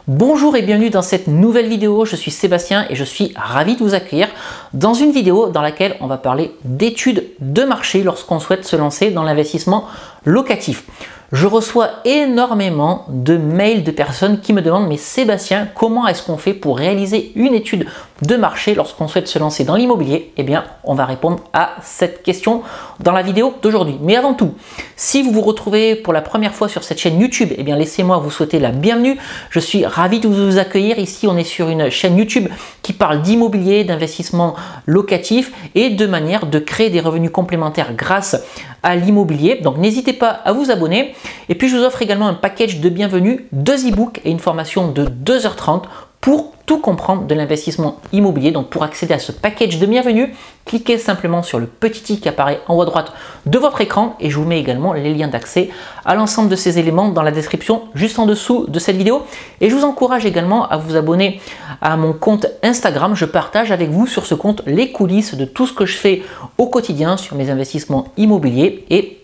Bonjour et bienvenue dans cette nouvelle vidéo, je suis Sébastien et je suis ravi de vous accueillir dans une vidéo dans laquelle on va parler d'études de marché lorsqu'on souhaite se lancer dans l'investissement locatif. Je reçois énormément de mails de personnes qui me demandent « Mais Sébastien, comment est-ce qu'on fait pour réaliser une étude de marché lorsqu'on souhaite se lancer dans l'immobilier ?» Eh bien, on va répondre à cette question dans la vidéo d'aujourd'hui. Mais avant tout, si vous vous retrouvez pour la première fois sur cette chaîne YouTube, eh bien laissez-moi vous souhaiter la bienvenue. Je suis ravi de vous accueillir. Ici, on est sur une chaîne YouTube qui parle d'immobilier, d'investissement locatif et de manière de créer des revenus complémentaires grâce à l'immobilier. Donc n'hésitez pas à vous abonner. Et puis je vous offre également un package de bienvenue, 2 e-books et une formation de 2h30 pour tout comprendre de l'investissement immobilier. Donc pour accéder à ce package de bienvenue, cliquez simplement sur le petit i qui apparaît en haut à droite de votre écran et je vous mets également les liens d'accès à l'ensemble de ces éléments dans la description juste en dessous de cette vidéo. Et je vous encourage également à vous abonner à mon compte Instagram. Je partage avec vous sur ce compte les coulisses de tout ce que je fais au quotidien sur mes investissements immobiliers et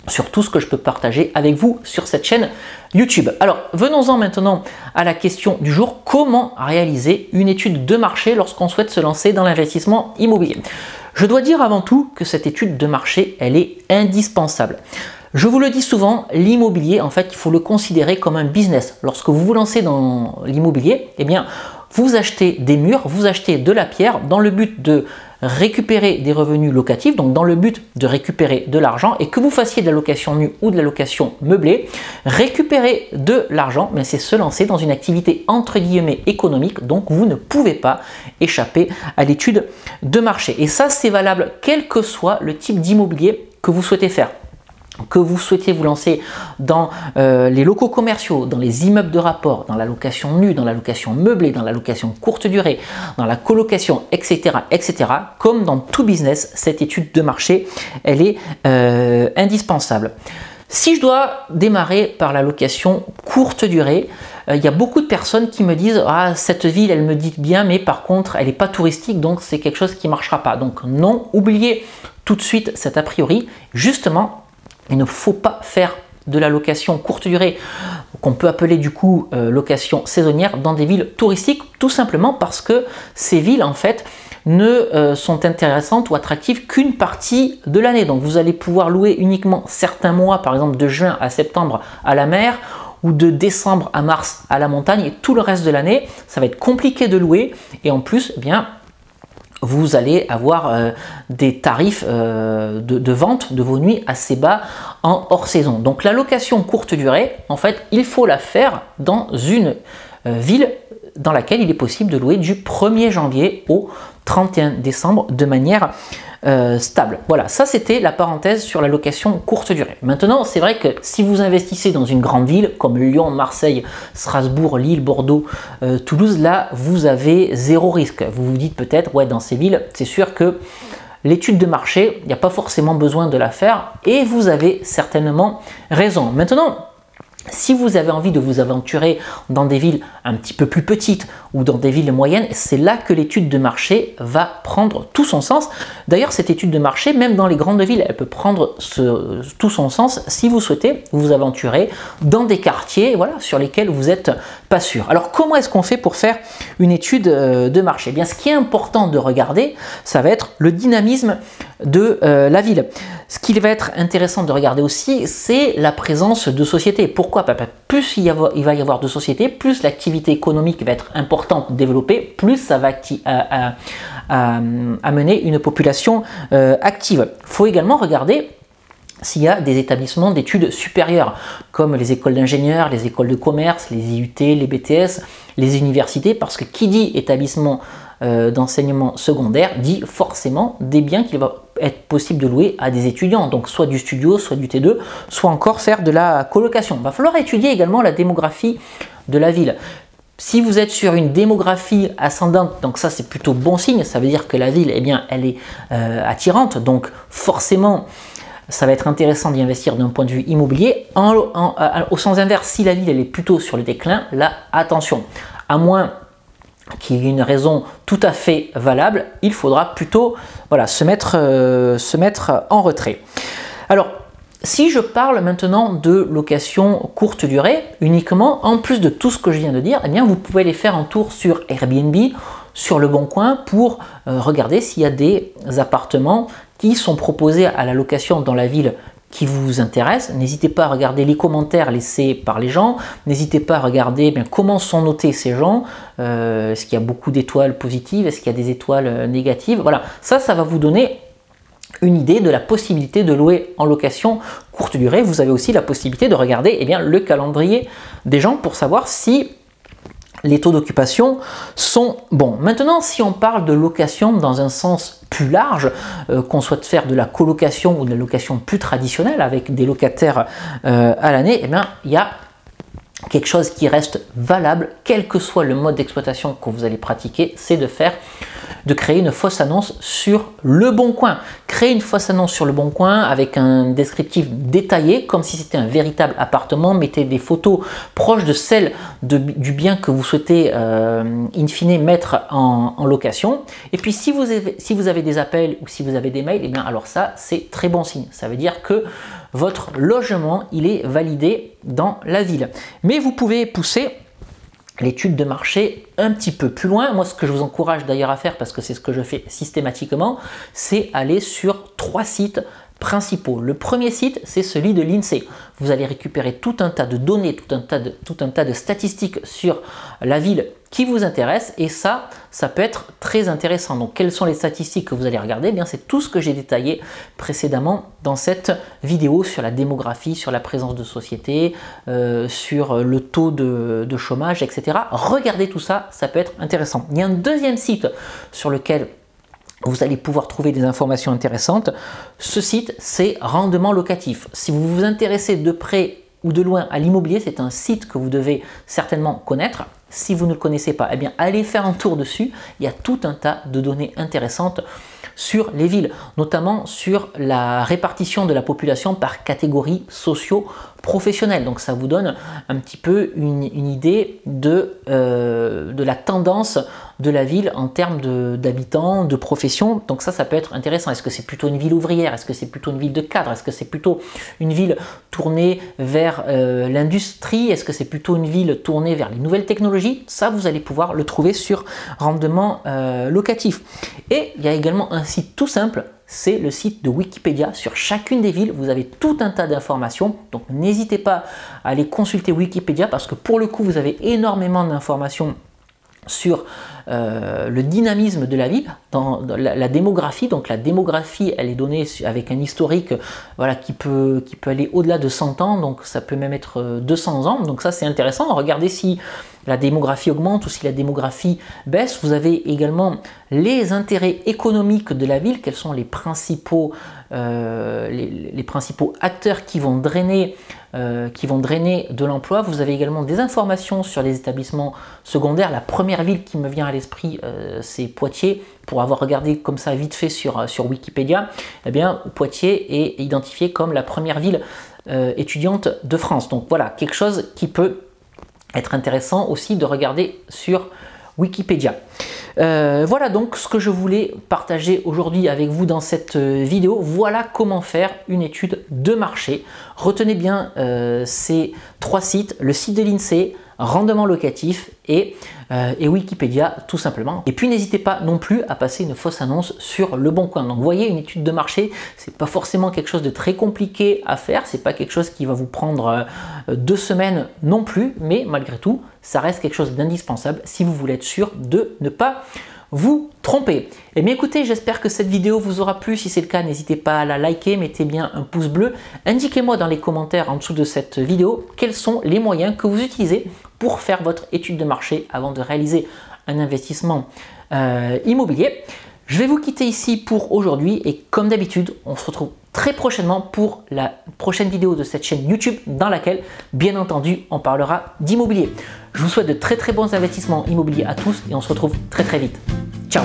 sur tout ce que je peux partager avec vous sur cette chaîne YouTube. Alors, venons-en maintenant à la question du jour. Comment réaliser une étude de marché lorsqu'on souhaite se lancer dans l'investissement immobilier? Je dois dire avant tout que cette étude de marché, elle est indispensable. Je vous le dis souvent, l'immobilier, en fait, il faut le considérer comme un business. Lorsque vous vous lancez dans l'immobilier, eh bien, vous achetez des murs, vous achetez de la pierre dans le but de récupérer des revenus locatifs, donc dans le but de récupérer de l'argent, et que vous fassiez de la location nue ou de la location meublée, récupérer de l'argent, mais c'est se lancer dans une activité entre guillemets économique, donc vous ne pouvez pas échapper à l'étude de marché. Et ça, c'est valable quel que soit le type d'immobilier que vous souhaitez faire. Que vous souhaitiez vous lancer dans les locaux commerciaux, dans les immeubles de rapport, dans la location nue, dans la location meublée, dans la location courte durée, dans la colocation, etc., etc. Comme dans tout business, cette étude de marché, elle est indispensable. Si je dois démarrer par la location courte durée, il y a beaucoup de personnes qui me disent « Ah, cette ville, elle me dit bien, mais par contre, elle n'est pas touristique, donc c'est quelque chose qui ne marchera pas. » Donc non, oubliez tout de suite cet a priori. Justement, il ne faut pas faire de la location courte durée, qu'on peut appeler du coup location saisonnière, dans des villes touristiques, tout simplement parce que ces villes en fait ne sont intéressantes ou attractives qu'une partie de l'année. Donc vous allez pouvoir louer uniquement certains mois, par exemple de juin à septembre à la mer, ou de décembre à mars à la montagne, et tout le reste de l'année, ça va être compliqué de louer, et en plus, eh bien, vous allez avoir des tarifs de vente de vos nuits assez bas en hors saison. Donc la location courte durée, en fait, il faut la faire dans une ville dans laquelle il est possible de louer du 1er janvier au 31 décembre de manière stable. Voilà, ça c'était la parenthèse sur la location courte durée. Maintenant, c'est vrai que si vous investissez dans une grande ville comme Lyon, Marseille, Strasbourg, Lille, Bordeaux, Toulouse, là vous avez zéro risque. Vous vous dites peut-être, ouais, dans ces villes, c'est sûr que l'étude de marché, il n'y a pas forcément besoin de la faire et vous avez certainement raison. Maintenant, si vous avez envie de vous aventurer dans des villes un petit peu plus petites ou dans des villes moyennes, c'est là que l'étude de marché va prendre tout son sens. D'ailleurs, cette étude de marché, même dans les grandes villes, elle peut prendre tout son sens si vous souhaitez vous aventurer dans des quartiers, voilà, sur lesquels vous n'êtes pas sûr. Alors, comment est-ce qu'on fait pour faire une étude de marché? Eh bien, ce qui est important de regarder, ça va être le dynamisme de la ville. Ce qui va être intéressant de regarder aussi, c'est la présence de sociétés. Pourquoi? Plus il va y avoir de sociétés, plus l'activité économique va être importante, développée, plus ça va amener une population active. Il faut également regarder s'il y a des établissements d'études supérieures, comme les écoles d'ingénieurs, les écoles de commerce, les IUT, les BTS, les universités, parce que qui dit établissement d'enseignement secondaire dit forcément des biens qu'il va être possible de louer à des étudiants, donc soit du studio, soit du T2, soit encore faire de la colocation. Il va falloir étudier également la démographie de la ville. Si vous êtes sur une démographie ascendante, donc ça c'est plutôt bon signe, ça veut dire que la ville, eh bien, elle est attirante, donc forcément ça va être intéressant d'y investir d'un point de vue immobilier. Au sens inverse, si la ville elle est plutôt sur le déclin, là attention, à moins qu'il y ait une raison tout à fait valable, il faudra plutôt voilà, se mettre en retrait. Alors, Si je parle maintenant de location courte durée uniquement, en plus de tout ce que je viens de dire, eh bien vous pouvez aller faire un tour sur Airbnb, sur Le Bon Coin pour regarder s'il y a des appartements qui sont proposés à la location dans la ville qui vous intéresse. N'hésitez pas à regarder les commentaires laissés par les gens. N'hésitez pas à regarder comment sont notés ces gens. Est-ce qu'il y a beaucoup d'étoiles positives? Est-ce qu'il y a des étoiles négatives? Voilà, ça va vous donner une idée de la possibilité de louer en location courte durée. Vous avez aussi la possibilité de regarder le calendrier des gens pour savoir si les taux d'occupation sont bons. Maintenant, si on parle de location dans un sens plus large, qu'on souhaite faire de la colocation ou de la location plus traditionnelle avec des locataires à l'année, il y a quelque chose qui reste valable, quel que soit le mode d'exploitation que vous allez pratiquer, c'est de créer une fausse annonce sur Le Bon Coin. Créer une fausse annonce sur Le Bon Coin avec un descriptif détaillé, comme si c'était un véritable appartement. Mettez des photos proches de celles du bien que vous souhaitez in fine mettre en location. Et puis si vous avez des appels ou si vous avez des mails, alors ça c'est très bon signe. Ça veut dire que votre logement il est validé dans la ville. Mais vous pouvez pousser l'étude de marché un petit peu plus loin. Moi, ce que je vous encourage d'ailleurs à faire, parce que c'est ce que je fais systématiquement, c'est aller sur 3 sites principaux. Le premier site, c'est celui de l'INSEE. Vous allez récupérer tout un tas de données, tout un tas de statistiques sur la ville qui vous intéresse, et ça peut être très intéressant. Donc, quelles sont les statistiques que vous allez regarder? C'est tout ce que j'ai détaillé précédemment dans cette vidéo sur la démographie, sur la présence de sociétés, sur le taux de chômage, etc. Regardez tout ça, ça peut être intéressant. Il y a un deuxième site sur lequel vous allez pouvoir trouver des informations intéressantes. Ce site, c'est Rendement Locatif. Si vous vous intéressez de près ou de loin à l'immobilier, c'est un site que vous devez certainement connaître. Si vous ne le connaissez pas, allez faire un tour dessus. Il y a tout un tas de données intéressantes sur les villes, notamment sur la répartition de la population par catégorie socio-professionnelle. Donc ça vous donne un petit peu une idée de la tendance de la ville en termes d'habitants, de profession. Donc ça peut être intéressant. Est-ce que c'est plutôt une ville ouvrière? Est-ce que c'est plutôt une ville de cadre? Est-ce que c'est plutôt une ville tournée vers l'industrie? Est-ce que c'est plutôt une ville tournée vers les nouvelles technologies? Ça, vous allez pouvoir le trouver sur Rendement Locatif. Et il y a également un site tout simple, c'est le site de Wikipédia. Sur chacune des villes, vous avez tout un tas d'informations. Donc n'hésitez pas à aller consulter Wikipédia, parce que pour le coup, vous avez énormément d'informations sur le dynamisme de la ville, dans la démographie. Donc la démographie, elle est donnée avec un historique qui peut aller au-delà de 100 ans, donc ça peut même être 200 ans. Donc ça c'est intéressant. Regardez si la démographie augmente ou si la démographie baisse. Vous avez également les intérêts économiques de la ville, quels sont les principaux acteurs qui vont drainer de l'emploi. Vous avez également des informations sur les établissements secondaires. La première ville qui me vient à l'esprit, c'est Poitiers. Pour avoir regardé comme ça vite fait sur Wikipédia, Poitiers est identifié comme la première ville étudiante de France. Donc voilà, quelque chose qui peut être intéressant aussi de regarder sur Wikipédia. Voilà donc ce que je voulais partager aujourd'hui avec vous dans cette vidéo. Voilà comment faire une étude de marché. Retenez bien ces 3 sites, le site de l'INSEE, Rendement Locatif et Wikipédia tout simplement. Et puis n'hésitez pas non plus à passer une fausse annonce sur Le Bon Coin. Donc vous voyez, une étude de marché, c'est pas forcément quelque chose de très compliqué à faire, c'est pas quelque chose qui va vous prendre 2 semaines non plus, mais malgré tout, ça reste quelque chose d'indispensable si vous voulez être sûr de ne pas vous tromper. Et bien écoutez, j'espère que cette vidéo vous aura plu. Si c'est le cas, n'hésitez pas à la liker, mettez bien un pouce bleu. Indiquez-moi dans les commentaires en dessous de cette vidéo quels sont les moyens que vous utilisez pour faire votre étude de marché avant de réaliser un investissement immobilier. Je vais vous quitter ici pour aujourd'hui et comme d'habitude, on se retrouve très prochainement pour la prochaine vidéo de cette chaîne YouTube dans laquelle, bien entendu, on parlera d'immobilier. Je vous souhaite de très bons investissements immobiliers à tous et on se retrouve très vite. Ciao!